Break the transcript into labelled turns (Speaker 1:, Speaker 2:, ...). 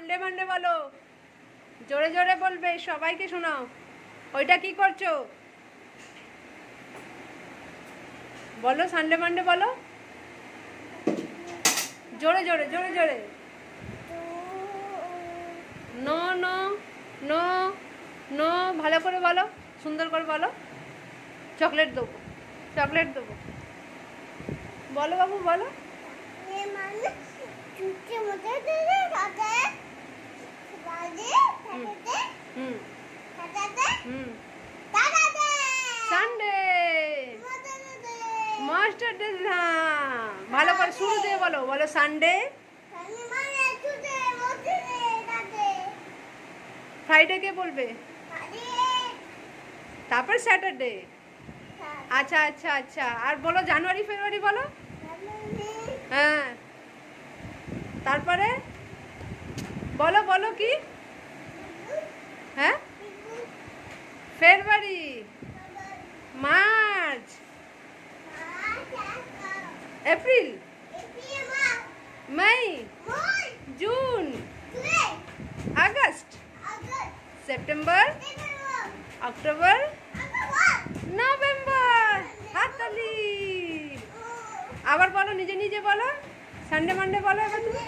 Speaker 1: Sunday Monday বলো, জোরে জোরে বলবে, সবাইকে শোনাও। ওইটা কি করছো বলো, সানডে মানডে বলো, জোরে জোরে জোরে জোরে। নো নো নো নো, ভালো করে বলো, সুন্দর করে বলো। চকলেট দেবো, চকলেট দেবো, বলো বাবু বলো। সানডে মাস্টার ডে, ভালো করে শুরু দিয়ে বলো, বলো সানডে, ফ্রাইডে কে বলবে, তারপর স্যাটারডে। আচ্ছা আচ্ছা আচ্ছা, আর বলো জানুয়ারি ফেব্রুয়ারি বলো। হ্যাঁ, তারপরে বলো বলো কি, হ্যাঁ, February, March, April, May, June, August, September, October, November. হাততালি। আবার বলো, নিজে নিজে বলো, সানডে মানডে বলো এবার তুমি।